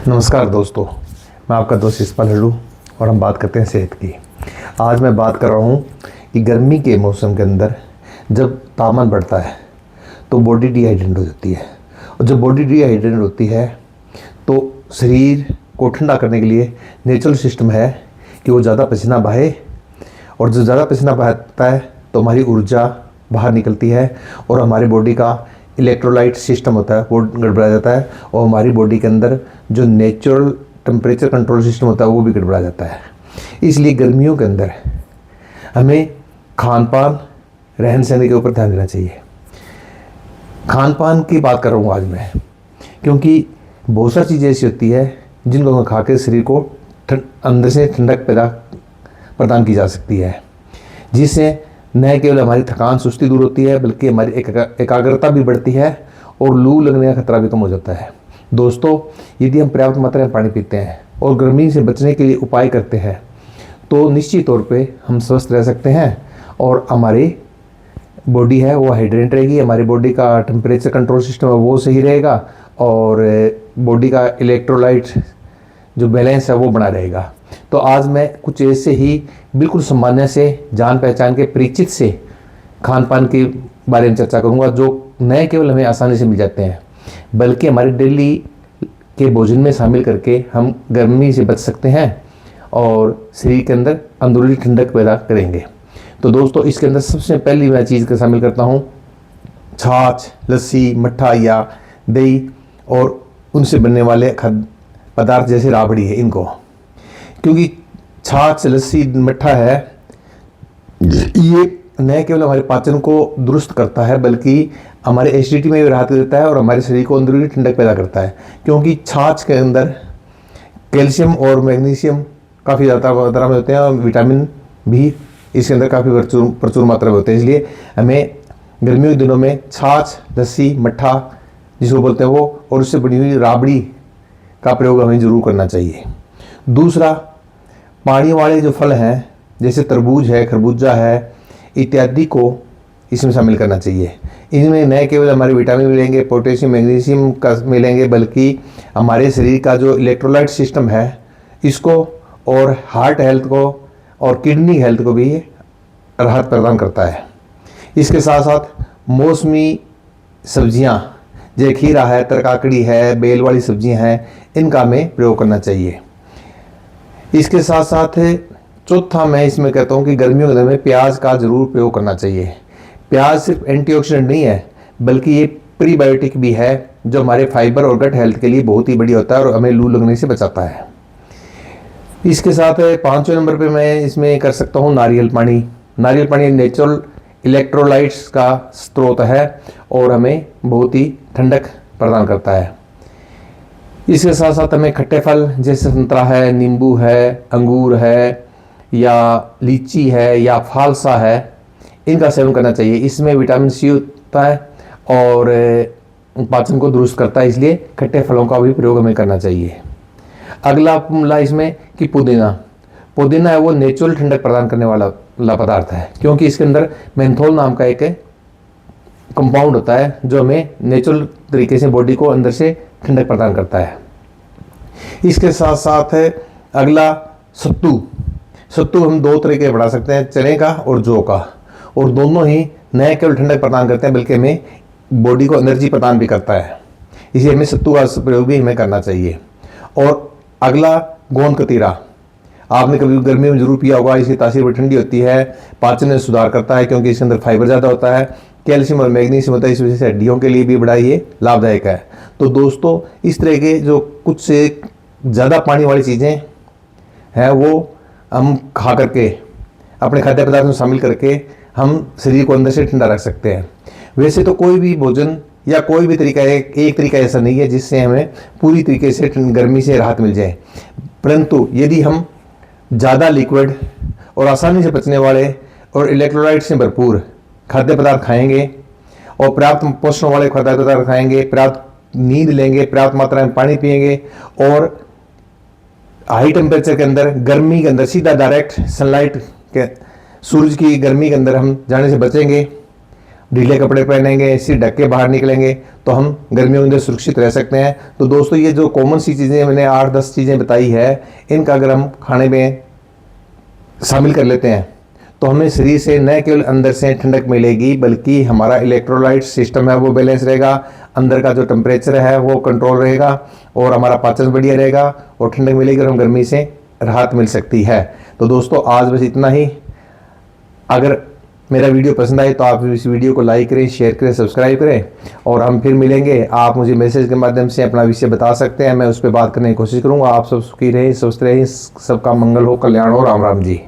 नमस्कार दोस्तों, मैं आपका दोस्त इस्माइल हल्लू और हम बात करते हैं सेहत की। आज मैं बात कर रहा हूँ कि गर्मी के मौसम के अंदर जब तापमान बढ़ता है तो बॉडी डिहाइड्रेट हो जाती है, और जब बॉडी डिहाइड्रेट होती है तो शरीर को ठंडा करने के लिए नेचुरल सिस्टम है कि वो ज़्यादा पसीना बहाए, और जब ज़्यादा पसीना बहाता है तो हमारी ऊर्जा बाहर निकलती है और हमारी बॉडी का इलेक्ट्रोलाइट सिस्टम होता है वो गड़बड़ा जाता है, और हमारी बॉडी के अंदर जो नेचुरल टेम्परेचर कंट्रोल सिस्टम होता है वो भी गड़बड़ा जाता है। इसलिए गर्मियों के अंदर हमें खान पान रहन सहन के ऊपर ध्यान देना चाहिए। खान पान की बात कर रहा हूँ आज मैं, क्योंकि बहुत सारी चीज़ें ऐसी होती है जिनको हम खा के शरीर को अंदर से ठंडक प्रदान की जा सकती है, जिससे न केवल हमारी थकान सुस्ती दूर होती है बल्कि हमारी एकाग्रता भी बढ़ती है और लू लगने का खतरा भी कम हो जाता है। दोस्तों, यदि हम पर्याप्त मात्रा में पानी पीते हैं और गर्मी से बचने के लिए उपाय करते हैं तो निश्चित तौर पे हम स्वस्थ रह सकते हैं और हमारी बॉडी है वो हाइड्रेट रहेगी, हमारी बॉडी का टेम्परेचर कंट्रोल सिस्टम है वो सही रहेगा और बॉडी का इलेक्ट्रोलाइट जो बैलेंस है वो बना रहेगा। तो आज मैं कुछ ऐसे ही बिल्कुल सामान्य से जान पहचान के परिचित से खान पान के बारे में चर्चा करूंगा, जो न केवल हमें आसानी से मिल जाते हैं बल्कि हमारे डेली के भोजन में शामिल करके हम गर्मी से बच सकते हैं और शरीर के अंदर अंदरूनी ठंडक पैदा करेंगे। तो दोस्तों, इसके अंदर सबसे पहली मैं चीज़ का शामिल करता हूँ छाछ, लस्सी, मट्ठा या दही और उनसे बनने वाले खाद्य पदार्थ जैसे राबड़ी है इनको, क्योंकि छाछ, लस्सी, मट्ठा है ये न केवल हमारे पाचन को दुरुस्त करता है बल्कि हमारे एसिडिटी में भी राहत देता है और हमारे शरीर को अंदरूनी ठंडक पैदा करता है, क्योंकि छाछ के अंदर कैल्शियम और मैग्नीशियम काफ़ी ज़्यादा मात्रा में होते हैं और विटामिन भी इसके अंदर काफ़ी प्रचुर मात्रा में होते हैं। इसलिए हमें गर्मियों के दिनों में छाछ, लस्सी, मट्ठा जिसको बोलते हैं वो और उससे बनी हुई राबड़ी का प्रयोग हमें ज़रूर करना चाहिए। दूसरा, पानी वाले जो फल हैं जैसे तरबूज है, खरबूजा है इत्यादि को इसमें शामिल करना चाहिए। इनमें न केवल हमारे विटामिन मिलेंगे, पोटेशियम, मैग्नीशियम का मिलेंगे, बल्कि हमारे शरीर का जो इलेक्ट्रोलाइट सिस्टम है इसको और हार्ट हेल्थ को और किडनी हेल्थ को भी राहत प्रदान करता है। इसके साथ साथ मौसमी सब्जियां जैसे खीरा है, तरकाकड़ी है, बेल वाली सब्जियां हैं, इनका हमें प्रयोग करना चाहिए। इसके साथ साथ चौथा मैं इसमें कहता हूँ कि गर्मियों के दिन में प्याज का ज़रूर प्रयोग करना चाहिए। प्याज सिर्फ एंटीऑक्सीडेंट नहीं है बल्कि ये प्रीबायोटिक भी है जो हमारे फाइबर और गट हेल्थ के लिए बहुत ही बढ़िया होता है और हमें लू लगने से बचाता है। इसके साथ 5वें नंबर पे मैं इसमें कर सकता हूँ नारियल पानी। नारियल पानी नेचुरल इलेक्ट्रोलाइट्स का स्रोत है और हमें बहुत ही ठंडक प्रदान करता है। इसके साथ साथ हमें खट्टे फल जैसे संतरा है, नींबू है, अंगूर है या लीची है या फालसा है इनका सेवन करना चाहिए। इसमें विटामिन सी होता है और पाचन को दुरुस्त करता है, इसलिए खट्टे फलों का भी प्रयोग हमें करना चाहिए। अगला मिला इसमें कि पुदीना है वो नेचुरल ठंडक प्रदान करने वाला पदार्थ है, क्योंकि इसके अंदर मेंथोल नाम का एक कंपाउंड होता है जो हमें नेचुरल तरीके से बॉडी को अंदर से ठंडक प्रदान करता है। इसके साथ साथ है अगला सत्तू हम दो तरीके बना सकते हैं, चने का और जौ का, और दोनों ही न केवल ठंडक प्रदान करते हैं बल्कि हमें बॉडी को एनर्जी प्रदान भी करता है, इसलिए हमें सत्तू का प्रयोग भी हमें करना चाहिए। और अगला गोंद कतीरा, आपने कभी गर्मी में जरूर पिया होगा। इसकी तासीर बड़ी ठंडी होती है, पाचन में सुधार करता है क्योंकि इसके अंदर फाइबर ज़्यादा होता है, कैल्शियम और मैग्नीशियम होता है, इस वजह से हड्डियों के लिए भी बड़ा ये लाभदायक है। तो दोस्तों, इस तरह के जो कुछ से ज़्यादा पानी वाली चीज़ें हैं वो हम खा करके अपने खाद्य पदार्थ में शामिल करके हम शरीर को अंदर से ठंडा रख सकते हैं। वैसे तो कोई भी भोजन या कोई भी तरीका एक तरीका ऐसा नहीं है जिससे हमें पूरी तरीके से गर्मी से राहत मिल जाए, परंतु यदि हम ज़्यादा लिक्विड और आसानी से पचने वाले और इलेक्ट्रोलाइट से भरपूर खाद्य पदार्थ खाएंगे और पर्याप्त पोषण वाले खाद्य पदार्थ खाएंगे, पर्याप्त नींद लेंगे, पर्याप्त मात्रा में पानी पिएंगे और हाई टेम्परेचर के अंदर, गर्मी के अंदर सीधा डायरेक्ट सनलाइट के सूरज की गर्मी के अंदर हम जाने से बचेंगे ढीले कपड़े पहनेंगे, सिर ढक के बाहर निकलेंगे तो हम गर्मियों के अंदर सुरक्षित रह सकते हैं। तो दोस्तों ये जो कॉमन सी चीज़ें मैंने 8-10 चीज़ें बताई है, इनका अगर हम खाने में शामिल कर लेते हैं तो हमें शरीर से न केवल अंदर से ठंडक मिलेगी बल्कि हमारा इलेक्ट्रोलाइट सिस्टम है वो बैलेंस रहेगा, अंदर का जो टेम्परेचर है वो कंट्रोल रहेगा और हमारा पाचन बढ़िया रहेगा और ठंडक मिलेगी और हम गर्मी से राहत मिल सकती है। तो दोस्तों आज बस इतना ही। अगर मेरा वीडियो पसंद आए तो आप इस वीडियो को लाइक करें, शेयर करें, सब्सक्राइब करें और हम फिर मिलेंगे। आप मुझे मैसेज के माध्यम से अपना विषय बता सकते हैं, मैं उस पर बात करने की कोशिश करूँगा। आप सब सुखी रहें, स्वस्थ रहें, सबका मंगल हो, कल्याण हो। राम राम जी।